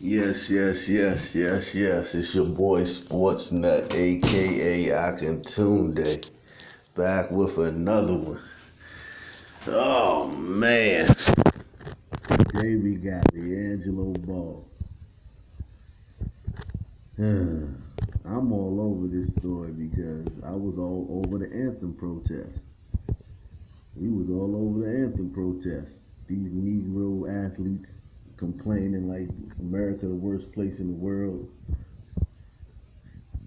Yes. It's your boy Sports Nut, aka Akintunde, back with another one. Oh man, today we got Liangelo Ball. I'm all over this story because I was all over the anthem protest. We was all over the anthem protest. These Negro athletes complaining like America the worst place in the world.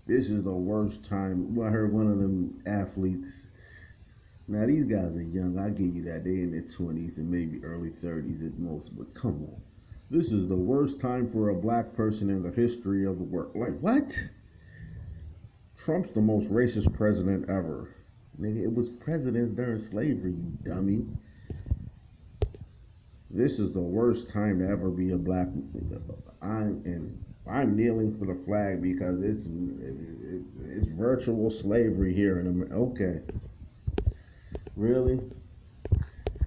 This is the worst time. Well, I heard one of them athletes. Now these guys are young. I give you that. They in their 20s and maybe early 30s at most. But come on, this is the worst time for a black person in the history of the world. Like what? Trump's the most racist president ever. Nigga, it was presidents during slavery, you dummy. This is the worst time to ever be a black. I'm kneeling for the flag because it's virtual slavery here in America. Okay, really?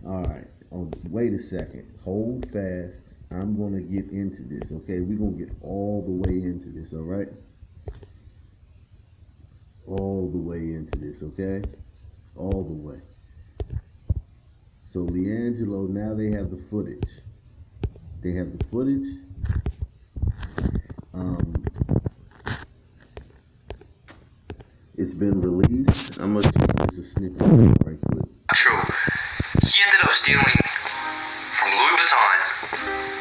All right. Oh, wait a second. Hold fast. I'm gonna get into this. Okay, we're gonna get all the way into this. All right. All the way into this. Okay. All the way. So Liangelo, now they have the footage. They have the footage. It's been released. I'm gonna give this a snippet right quick. True. He ended up stealing from Louis Vuitton,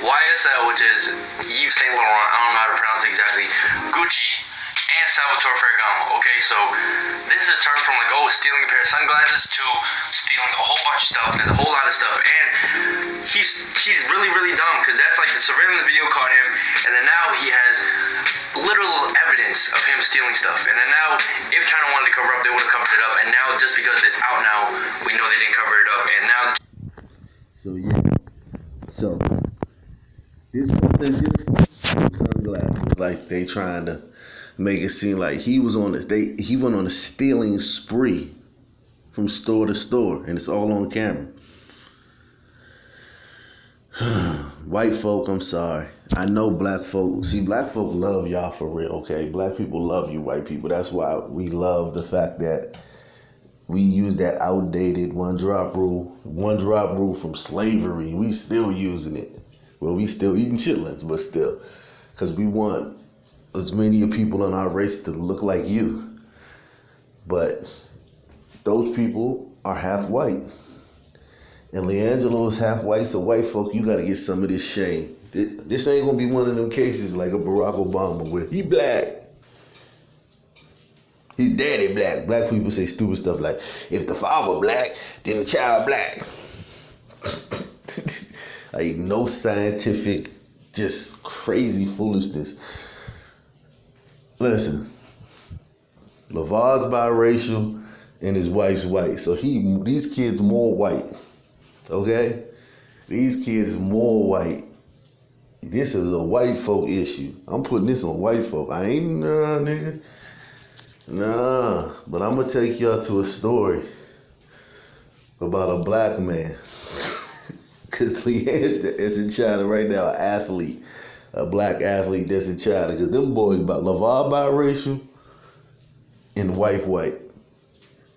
YSL, which is Yves Saint Laurent, I don't know how to pronounce it exactly, Gucci, and Salvatore Ferragamo. Okay, so this is turned from like, oh, stealing a pair of sunglasses to stealing a whole bunch of stuff. There's a whole lot of stuff, and he's really dumb because that's like the surveillance video caught him, and then now he has literal evidence of him stealing stuff. And then now, if China wanted to cover up, they would have covered it up. And now, just because it's out now, we know they didn't cover it up. And now. So this wasn't just sunglasses. Like they trying to make it seem like he was on this. He went on a stealing spree from store to store, and it's all on camera. White folk, I'm sorry. I know black folk. See, black folk love y'all for real, okay? Black people love you, white people. That's why we love the fact that we use that outdated one drop rule from slavery. We still using it. Well, we still eating chitlins, but still. Because we want as many people in our race to look like you. But those people are half white. And Liangelo is half white, so white folk, you gotta get some of this shame. This ain't gonna be one of them cases like a Barack Obama where he black. His daddy black. Black people say stupid stuff like, if the father black, then the child black. Like no scientific, just crazy foolishness. Listen, LeVar's biracial and his wife's white. So these kids more white. Okay? These kids more white. This is a white folk issue. I'm putting this on white folk. I ain't, nigga. Nah. But I'm going to take y'all to a story about a black man. Because Leanne is in China right now, an athlete. A black athlete that's in China. Because them boys, LeVar biracial and wife white.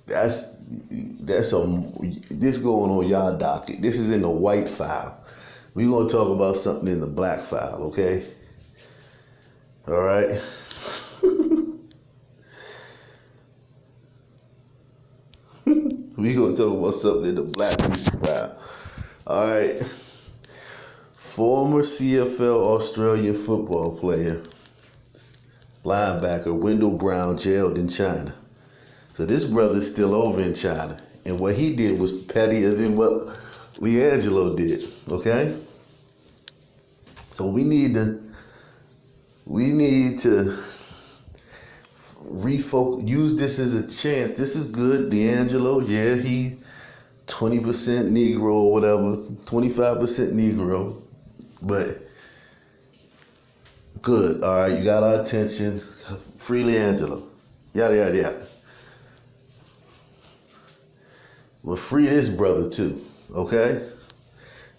That's this going on y'all docket. This is in the white file. We're gonna talk about something in the black file, okay? All right. We're gonna talk about something in the black file. All right. Former CFL Australian football player, linebacker Wendell Brown jailed in China. So this brother's still over in China. And what he did was pettier than what Liangelo did, okay? So we need to refocus, use this as a chance. This is good, Liangelo. Yeah, he 20% Negro or whatever, 25% Negro. But good, all right, you got our attention. Free Liangelo. Yada. Well, free this brother too, okay?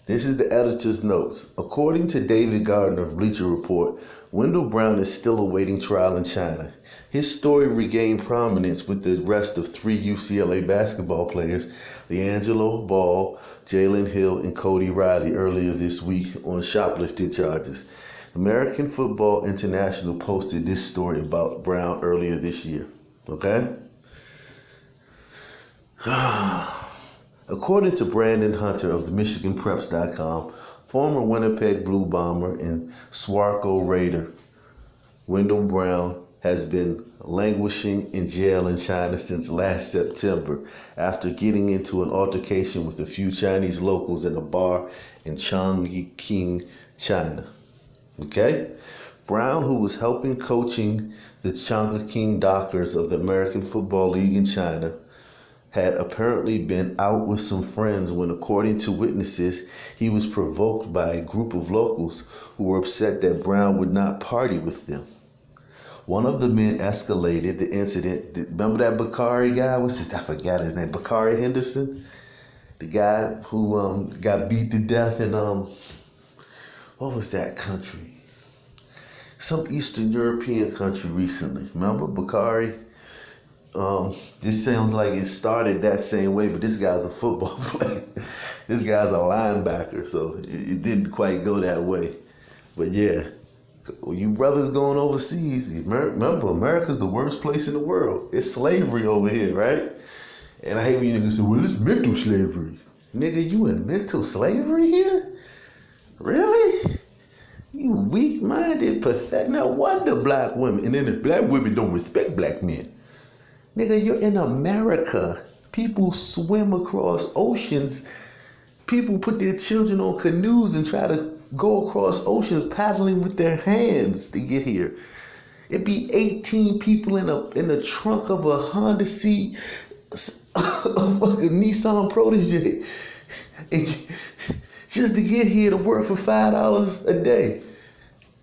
This is the editor's notes. According to David Gardner of Bleacher Report, Wendell Brown is still awaiting trial in China. His story regained prominence with the arrest of 3 UCLA basketball players, Liangelo Ball, Jalen Hill, and Cody Riley earlier this week on shoplifting charges. American Football International posted this story about Brown earlier this year. Okay? According to Brandon Hunter of the MichiganPreps.com, former Winnipeg Blue Bomber and Swarco Raider, Wendell Brown has been languishing in jail in China since last September after getting into an altercation with a few Chinese locals in a bar in Chongqing, China. Okay? Brown, who was helping coaching the Chongqing Dockers of the American Football League in China, had apparently been out with some friends when, according to witnesses, he was provoked by a group of locals who were upset that Brown would not party with them. One of the men escalated the incident. Remember that Bakari guy? I forgot his name. Bakari Henderson? The guy who got beat to death in, what was that country? Some Eastern European country recently. Remember Bakari? This sounds like it started that same way, but this guy's a football player. This guy's a linebacker, so it didn't quite go that way. But yeah, you brothers going overseas, remember, America's the worst place in the world. It's slavery over here, right? And I hate when you niggas say, well, it's mental slavery. Nigga, you in mental slavery here? Really? You weak-minded, pathetic. No wonder black women, and then the black women don't respect black men. Nigga, you're in America. People swim across oceans. People put their children on canoes and try to go across oceans paddling with their hands to get here. It'd be 18 people in the trunk of a Honda C, a fucking Nissan Protege, and just to get here to work for $5 a day.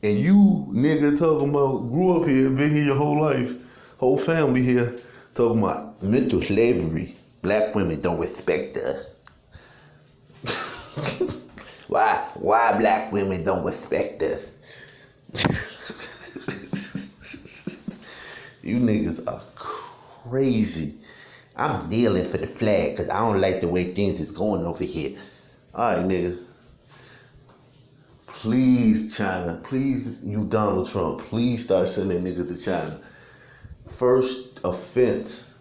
And you, nigga, talking about grew up here, been here your whole life, whole family here, talking about mental slavery. Black women don't respect us. Why black women don't respect us? You niggas are crazy. I'm kneeling for the flag because I don't like the way things is going over here. All right, niggas. Please, China. Please, you Donald Trump. Please start sending niggas to China. First offense.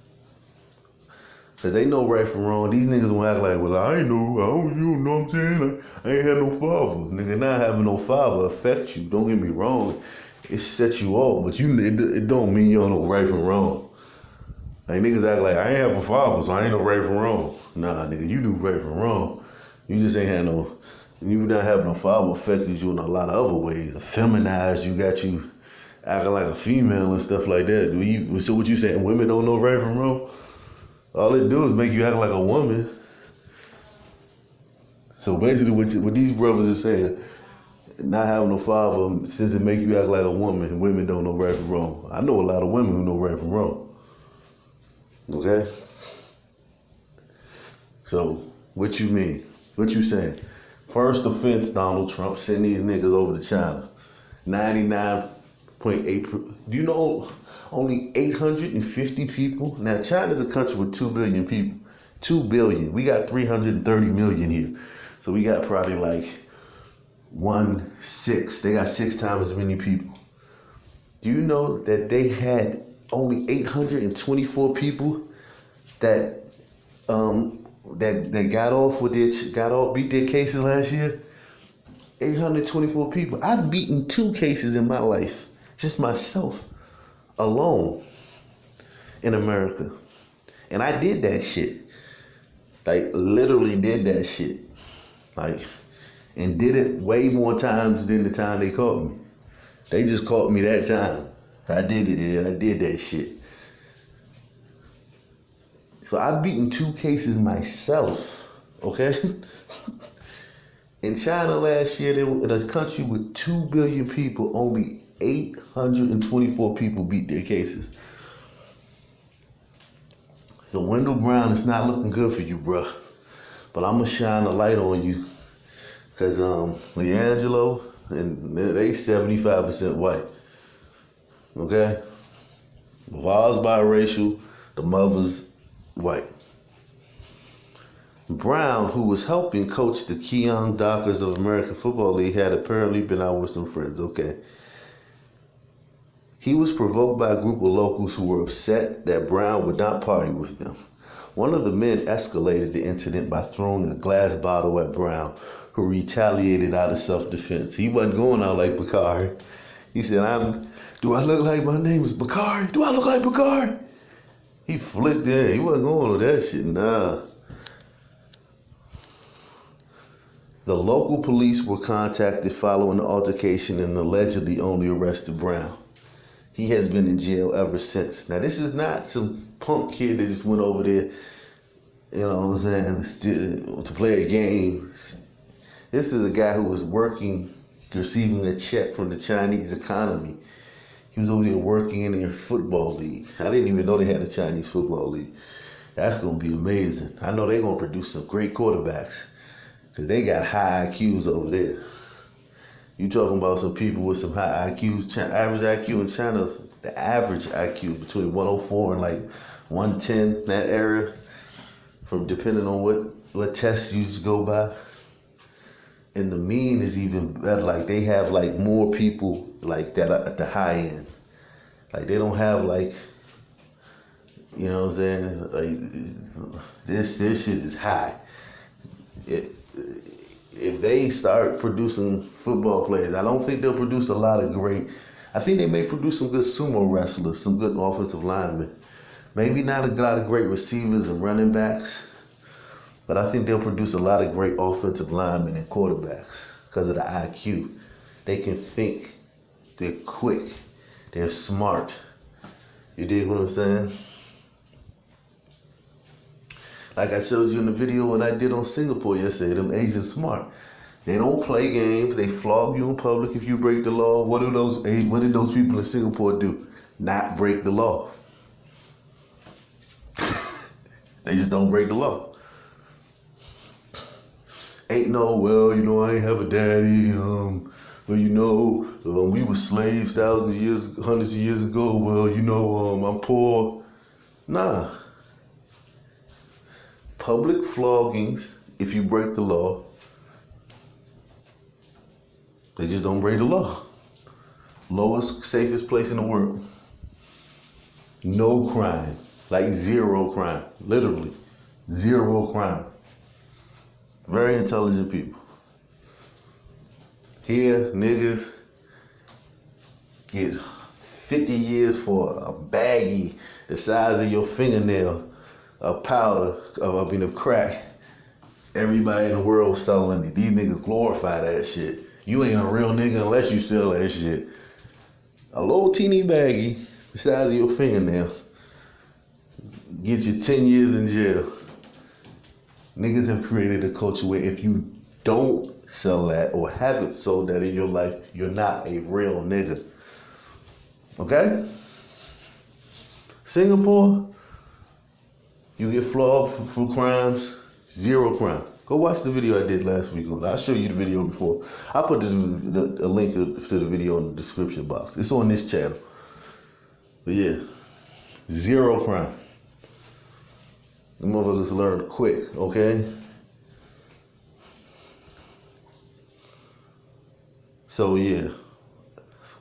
Because they know right from wrong. These niggas will act like, well, I ain't know, you know what I'm saying? I ain't had no father. Nigga, not having no father affects you. Don't get me wrong. It sets you off, but it don't mean you don't know right from wrong. Like, niggas act like, I ain't have a father, so I ain't know right from wrong. Nah, nigga, you knew right from wrong. You just ain't had no, you not having a father affected you in a lot of other ways. Feminized you, got you acting like a female and stuff like that. So what you saying, women don't know right from wrong? All it do is make you act like a woman. So basically what these brothers are saying, not having a father, since it make you act like a woman, and women don't know right from wrong. I know a lot of women who know right from wrong. Okay? So, what you mean? What you saying? First offense, Donald Trump, send these niggas over to China. 99.8%. Do you know only 850 people? Now, China's a country with 2 billion people. 2 billion. We got 330 million here. So we got probably like 1/6. They got 6 times as many people. Do you know that they had only 824 people that beat their cases last year? 824 people. I've beaten 2 cases in my life, just myself alone in America. And I did that shit. Like, literally did that shit. Like, and did it way more times than the time they caught me. They just caught me that time. I did it, and I did that shit. So I've beaten 2 cases myself, okay? In China last year, in a country with 2 billion people, only 824 people beat their cases. So Wendell Brown, it's not looking good for you, bruh. But I'm going to shine a light on you Cause Liangelo and they 75% white. Okay? Lavar's biracial, the mother's white. Brown, who was helping coach the Keon Dockers of American Football League, had apparently been out with some friends. Okay. He was provoked by a group of locals who were upset that Brown would not party with them. One of the men escalated the incident by throwing a glass bottle at Brown, who retaliated out of self-defense. He wasn't going out like Bakari. He said, do I look like my name is Bakari? Do I look like Bakari? He flicked in. He wasn't going with that shit, nah. The local police were contacted following the altercation and allegedly only arrested Brown. He has been in jail ever since. Now, this is not some punk kid that just went over there, you know what I'm saying, to play a game. This is a guy who was working, receiving a check from the Chinese economy. He was over there working in their football league. I didn't even know they had a Chinese football league. That's going to be amazing. I know they're going to produce some great quarterbacks because they got high IQs over there. You talking about some people with some high IQs, average IQ in China, the average IQ between 104 and like 110, that area, from depending on what tests you go by. And the mean is even better. Like they have like more people like that at the high end. Like they don't have like, you know what I'm saying? Like this shit is high. If they start producing football players, I don't think they'll produce a lot of great. I think they may produce some good sumo wrestlers, some good offensive linemen. Maybe not a lot of great receivers and running backs, but I think they'll produce a lot of great offensive linemen and quarterbacks because of the IQ. They can think. They're quick. They're smart. You dig what I'm saying? Like I showed you in the video what I did on Singapore yesterday, them Asians smart. They don't play games. They flog you in public if you break the law. What did those people in Singapore do? Not break the law. They just don't break the law. Ain't no, well, you know, I ain't have a daddy. Well, you know, we were slaves thousands of years, hundreds of years ago. Well, you know, I'm poor. Nah. Public floggings, if you break the law, they just don't break the law. Lowest, safest place in the world. No crime. Like zero crime. Literally. Zero crime. Very intelligent people. Here, niggas get 50 years for a baggie the size of your fingernail of powder, of crack. Everybody in the world selling it. These niggas glorify that shit. You ain't a real nigga unless you sell that shit. A little teeny baggie the size of your fingernail get you 10 years in jail. Niggas have created a culture where if you don't sell that or haven't sold that in your life, you're not a real nigga. Okay? Singapore, you get flogged for crimes, zero crime. Go watch the video I did last week. I'll show you the video before. I'll put a link to the video in the description box. It's on this channel. But yeah, zero crime. The motherfuckers learn quick, okay? So yeah,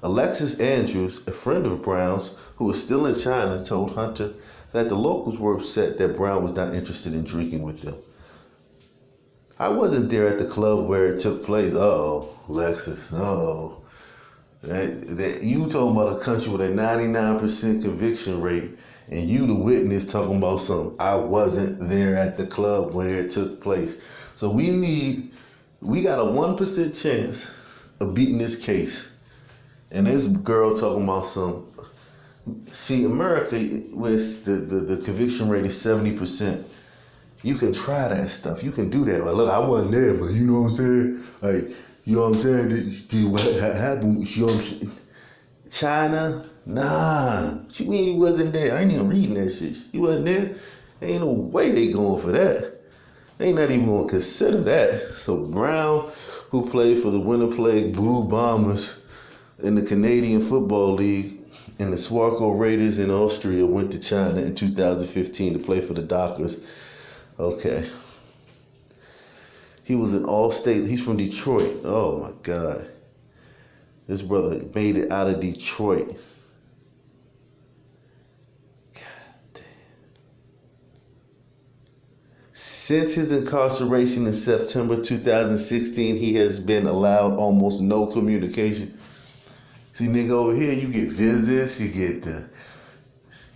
Alexis Andrews, a friend of Brown's who was still in China, told Hunter that the locals were upset that Brown was not interested in drinking with them. I wasn't there at the club where it took place. Uh-oh, Alexis, uh-oh. You talking about a country with a 99% conviction rate, and you the witness talking about something. I wasn't there at the club where it took place. So we got a 1% chance of beating this case. And this girl talking about some. See, America, with the conviction rate is 70%. You can try that stuff. You can do that. Like, look, I wasn't there, but you know what I'm saying? Like, you know what I'm saying? What happened? You know what I'm saying? China? Nah. She mean he wasn't there. I ain't even reading that shit. He wasn't there. Ain't no way they going for that. They not even gonna consider that. So Brown, who played for the Winnipeg Blue Bombers in the Canadian Football League and the Swarco Raiders in Austria, went to China in 2015 to play for the Dockers. Okay. He was an all-state. He's from Detroit. Oh my God. This brother made it out of Detroit. God damn. Since his incarceration in September 2016, he has been allowed almost no communication. See, nigga, over here, you get visits, you get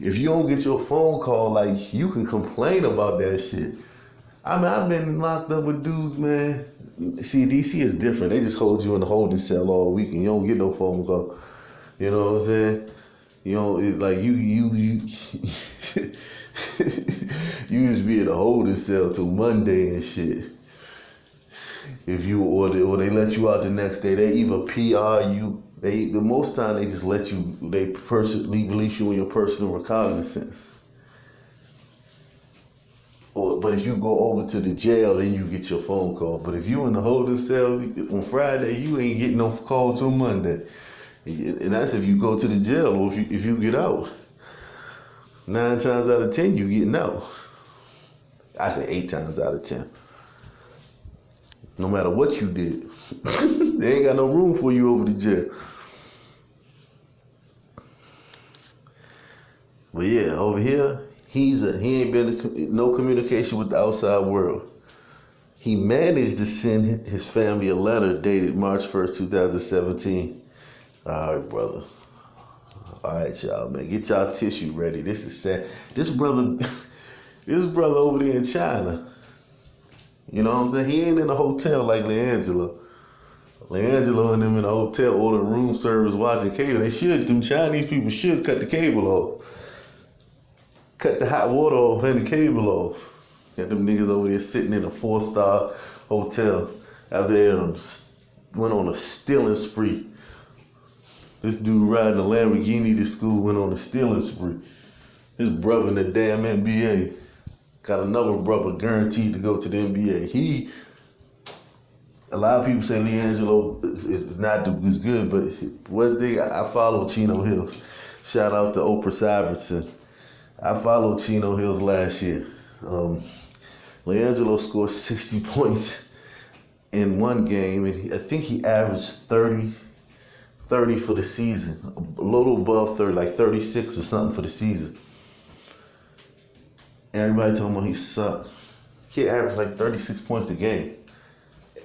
if you don't get your phone call, like, you can complain about that shit. I mean, I've been locked up with dudes, man. See, DC is different. They just hold you in the holding cell all week and you don't get no phone call. You know what I'm saying? You know, it's like you you just be in the holding cell till Monday and shit. If you or they let you out the next day, they either PR you. The most time they just let you. They release you in your personal recognizance. But if you go over to the jail, then you get your phone call. But if you in the holding cell on Friday, you ain't getting no call till Monday. And that's if you go to the jail or if you get out. 9 times out of 10, you getting out. I say 8 times out of 10. No matter what you did, they ain't got no room for you over the jail. But yeah, over here, he ain't been no communication with the outside world. He managed to send his family a letter dated March 1st, 2017. All right, brother. All right, y'all, man. Get y'all tissue ready. This is sad. This brother over there in China, you know what I'm saying? He ain't in a hotel like Liangelo. Liangelo and them in a hotel order room service watching cable. Them Chinese people should cut the cable off. Cut the hot water off and the cable off. Got them niggas over there sitting in a 4-star hotel after they went on a stealing spree. This dude riding a Lamborghini to school went on a stealing spree. His brother in the damn NBA. Got another brother guaranteed to go to the NBA. A lot of people say Liangelo is not as good, but one thing, I follow Chino Hills. Shout out to Oprah Syverson. I followed Chino Hills last year. Liangelo scored 60 points in one game, and I think he averaged 30 for the season, a little above 30, like 36 or something for the season. Everybody told him he sucked. Kid averaged like 36 points a game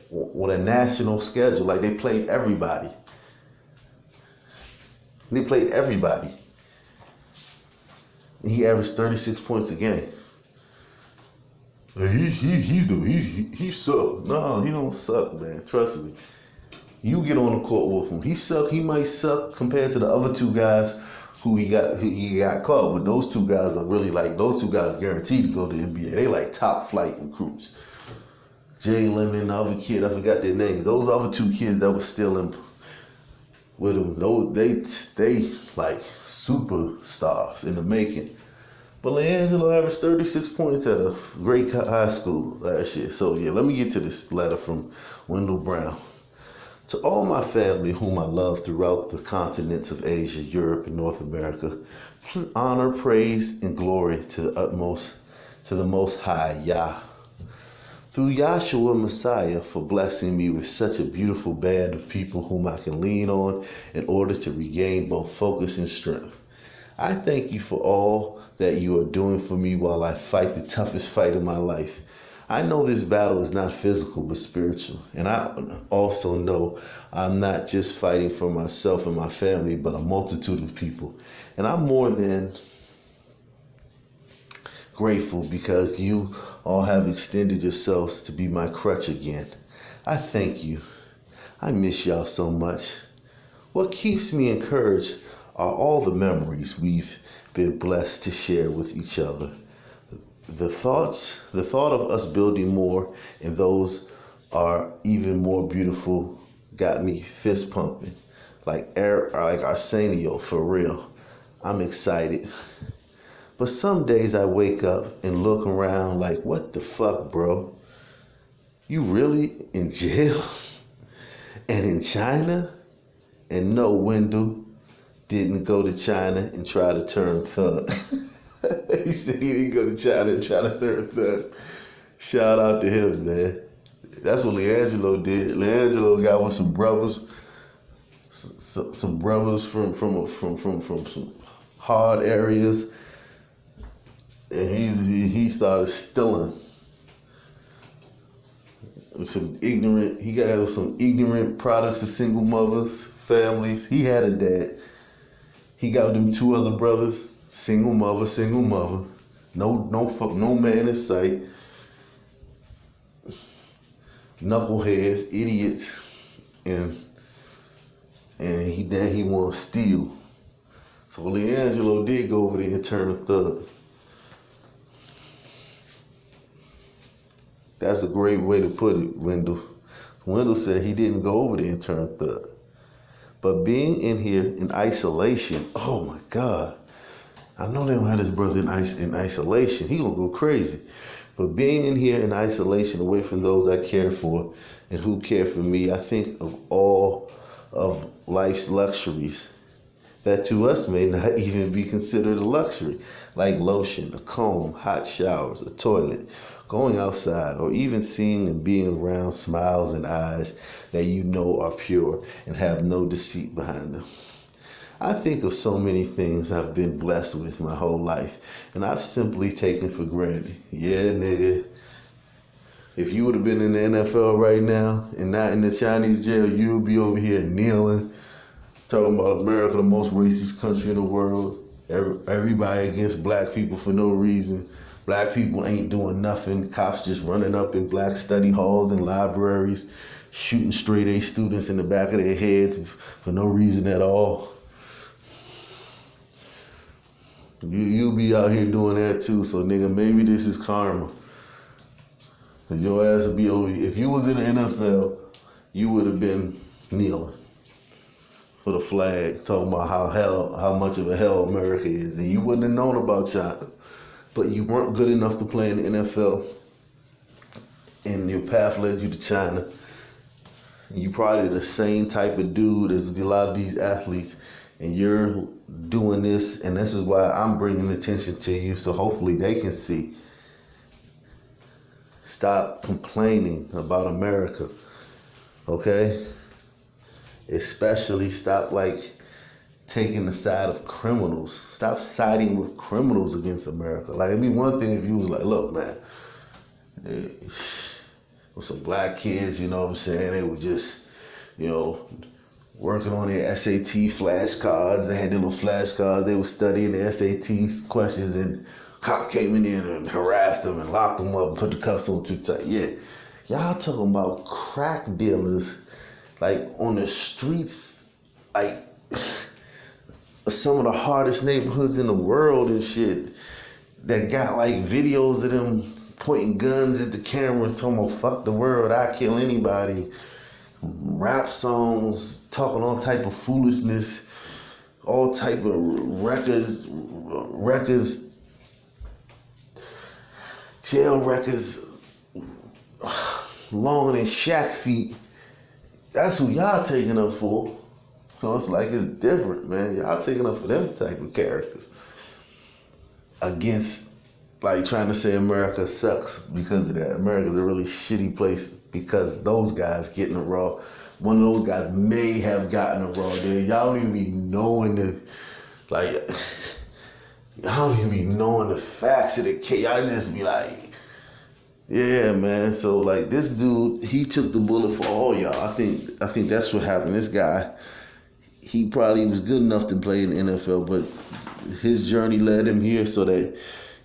with a national schedule. Like, they played everybody. And he averaged 36 points a game. He sucked. No, he don't suck, man. Trust me. You get on the court with him. He might suck compared to the other 2 guys who he got caught with. Those 2 guys are really those 2 guys guaranteed to go to the NBA. They like top flight recruits. Jalen and the other kid, I forgot their names. Those other 2 kids that were still in with him, they like superstars in the making. But Liangelo averaged 36 points at a great high school last year. So yeah, let me get to this letter from Wendell Brown. To all my family whom I love throughout the continents of Asia, Europe, and North America, honor, praise, and glory to the Most High, Yah. Through Yahshua Messiah for blessing me with such a beautiful band of people whom I can lean on in order to regain both focus and strength. I thank you for all that you are doing for me while I fight the toughest fight in my life. I know this battle is not physical but spiritual, and I also know I'm not just fighting for myself and my family, but a multitude of people. And I'm more than grateful because you all have extended yourselves to be my crutch again. I thank you. I miss y'all so much. What keeps me encouraged are all the memories we've been blessed to share with each other. The thought of us building more, and those are even more beautiful, got me fist pumping. Like Arsenio, for real. I'm excited. But some days I wake up and look around like, what the fuck, bro? You really in jail and in China? And no, Wendell didn't go to China and try to turn thug. He said he didn't go to China and try to turn thug. Shout out to him, man. That's what Liangelo did. Liangelo got with some brothers, some brothers from some hard areas, and he started stealing some ignorant. He got some ignorant products of single mothers, families. He had a dad. He got them two other brothers, single mother, no man in sight. Knuckleheads, idiots, and he want to steal. So Liangelo did go over there and turn a thug. That's a great way to put it, Wendell. Wendell said he didn't go over there and turn thug. But being in here in isolation, oh my God. I know they don't have his brother in isolation. He gonna go crazy. But being in here in isolation, away from those I care for and who care for me, I think of all of life's luxuries that to us may not even be considered a luxury, like lotion, a comb, hot showers, a toilet, going outside, or even seeing and being around smiles and eyes that you know are pure and have no deceit behind them. I think of so many things I've been blessed with my whole life, and I've simply taken for granted. Yeah, nigga. If you would have been in the NFL right now and not in the Chinese jail, you would be over here kneeling, talking about America, the most racist country in the world. Everybody against black people for no reason. Black people ain't doing nothing. Cops just running up in black study halls and libraries, shooting straight A students in the back of their heads for no reason at all. You'll be out here doing that too, so nigga, maybe this is karma. Cause your ass would be over. If you was in the NFL, you would have been kneeling for the flag, talking about how much of a hell America is, and you wouldn't have known about China. But you weren't good enough to play in the NFL, and your path led you to China. And you probably the same type of dude as a lot of these athletes, and you're doing this, and this is why I'm bringing attention to you, so hopefully they can see. Stop complaining about America, okay? Especially stop taking the side of criminals. Stop siding with criminals against America. Like, it'd be one thing if you was like, look, man, with some black kids, you know what I'm saying? They were just, working on their SAT flashcards. They had their little flashcards. They were studying the SAT questions, and cop came in there and harassed them and locked them up and put the cuffs on too tight. Yeah, y'all talking about crack dealers, on the streets, some of the hardest neighborhoods in the world and shit, that got videos of them pointing guns at the cameras, talking about fuck the world, I kill anybody. Rap songs, talking all type of foolishness, all type of records, jail records, longer than Shaq feet. That's who y'all taking up for. So it's different, man. Y'all taking up for them type of characters. Against, trying to say America sucks because of that. America's a really shitty place because those guys getting a raw. One of those guys may have gotten a raw deal. Y'all don't even be knowing y'all don't even be knowing the facts of the case. Y'all just be yeah, man. So this dude, he took the bullet for all y'all. I think that's what happened. This guy, he probably was good enough to play in the NFL, but his journey led him here so that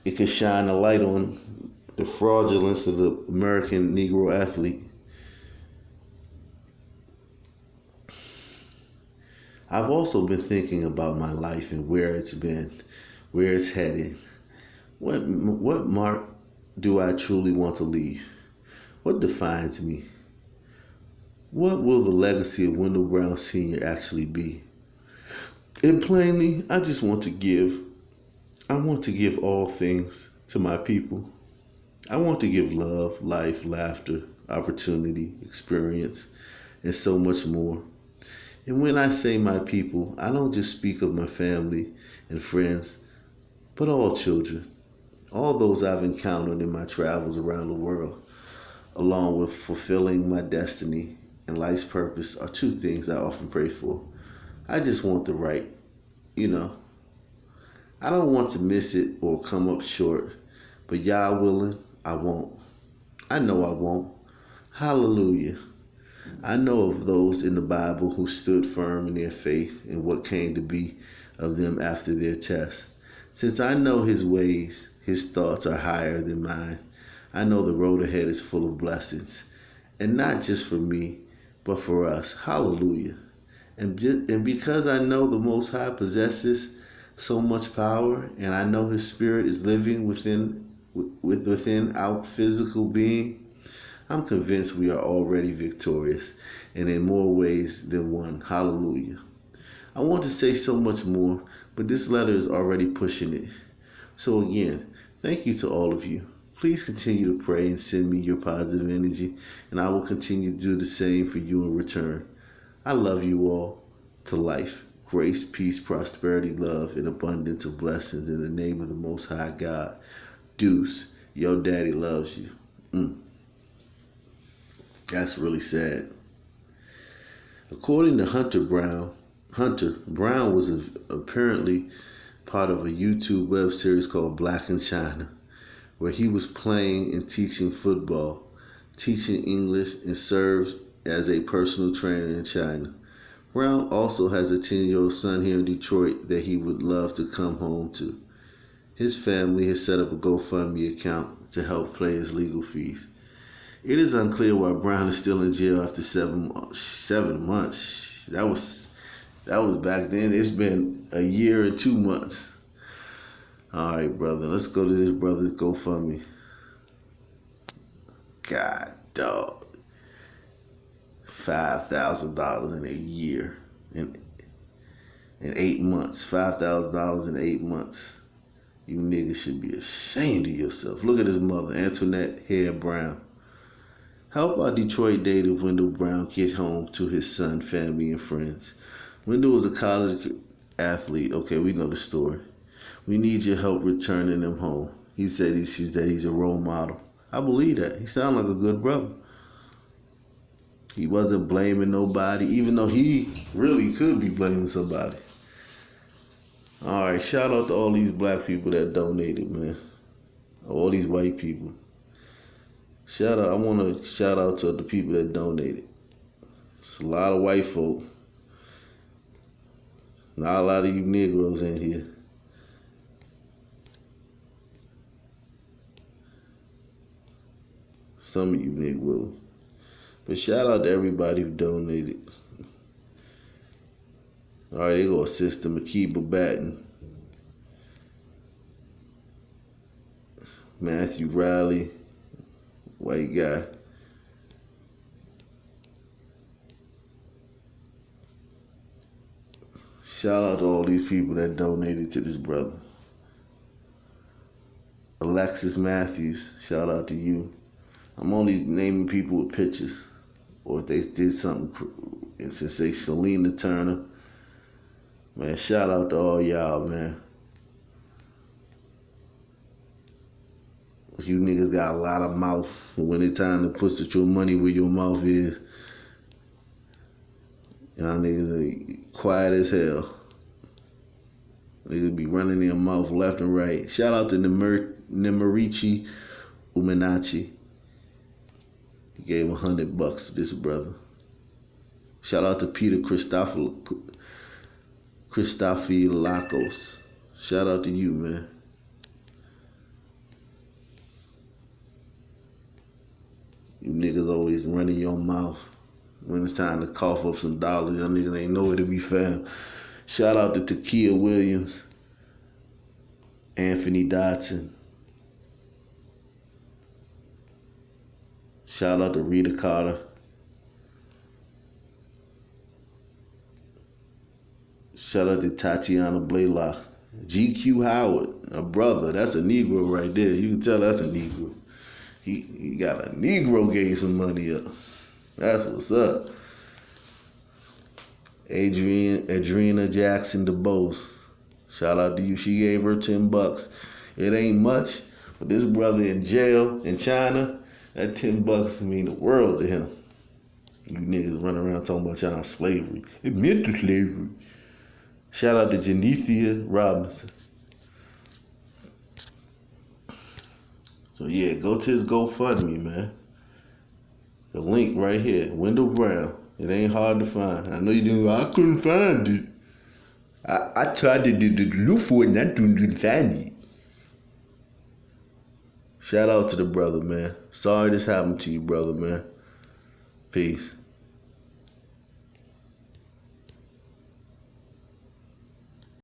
it could shine a light on the fraudulence of the American Negro athlete. I've also been thinking about my life and where it's been, where it's headed. What mark do I truly want to leave? What defines me? What will the legacy of Wendell Brown Sr. actually be? And plainly, I just want to give. I want to give all things to my people. I want to give love, life, laughter, opportunity, experience, and so much more. And when I say my people, I don't just speak of my family and friends, but all children, all those I've encountered in my travels around the world, along with fulfilling my destiny and life's purpose, are two things I often pray for. I just want the right, you know. I don't want to miss it or come up short, but Yah willing, I won't. I know I won't. Hallelujah. I know of those in the Bible who stood firm in their faith in what came to be of them after their test. Since I know his ways, his thoughts are higher than mine, I know the road ahead is full of blessings. And not just for me, but for us. Hallelujah. And because I know the Most High possesses so much power, and I know his spirit is living within our physical being, I'm convinced we are already victorious, and in more ways than one. Hallelujah. I want to say so much more, but this letter is already pushing it. So again, thank you to all of you. Please continue to pray and send me your positive energy, and I will continue to do the same for you in return. I love you all to life. Grace, peace, prosperity, love, and abundance of blessings in the name of the Most High God. Deuce, your daddy loves you. That's really sad. According to Hunter Brown was apparently part of a YouTube web series called Black in China, where he was playing and teaching football, teaching English, and serves as a personal trainer in China. Brown also has a 10-year-old son here in Detroit that he would love to come home to. His family has set up a GoFundMe account to help pay his legal fees. It is unclear why Brown is still in jail after 7 months. That was back then. It's been a year and 2 months. All right, brother. Let's go to this brother's GoFundMe. God, dog. $5,000 in a year, in 8 months. $5,000 in 8 months. You niggas should be ashamed of yourself. Look at his mother, Antoinette Hare Brown. Help our Detroit native Wendell Brown get home to his son, family, and friends. Wendell was a college athlete. Okay, we know the story. We need your help returning him home. He said he's a role model. I believe that. He sounded like a good brother. He wasn't blaming nobody, even though he really could be blaming somebody. All right, shout out to all these black people that donated, man. All these white people. I want to shout out to the people that donated. It's a lot of white folk. Not a lot of you Negroes in here. Some of you Negroes. But shout out to everybody who donated. All right, they go Sister Makiba Batten, Matthew Riley, white guy. Shout out to all these people that donated to this brother. Alexis Matthews, shout out to you. I'm only naming people with pictures, or if they did something say Selena Turner. Man, shout out to all y'all, man. You niggas got a lot of mouth when it's time to put your money where your mouth is. Y'all niggas are quiet as hell. Niggas be running their mouth left and right. Shout out to Nemerichi Umenachi. He gave $100 to this brother. Shout out to Peter Christofilakos. Shout out to you, man. You niggas always running your mouth. When it's time to cough up some dollars, y'all niggas ain't nowhere to be found. Shout out to Takia Williams, Anthony Dotson. Shout out to Rita Carter. Shout out to Tatiana Blaylock. GQ Howard, a brother. That's a Negro right there. You can tell that's a Negro. He got a Negro gave some money up. That's what's up. Adrena Jackson DeBose. Shout out to you. She gave her $10. It ain't much, but this brother in jail in China, that $10 mean the world to him. You niggas running around talking about y'all slavery. It meant to slavery. Shout out to Janethia Robinson. So yeah, go to his GoFundMe, man. The link right here, Wendell Brown. It ain't hard to find. I know you didn't. I couldn't find it. I tried to look for it and I couldn't find it. Shout out to the brother, man. Sorry this happened to you, brother, man. Peace.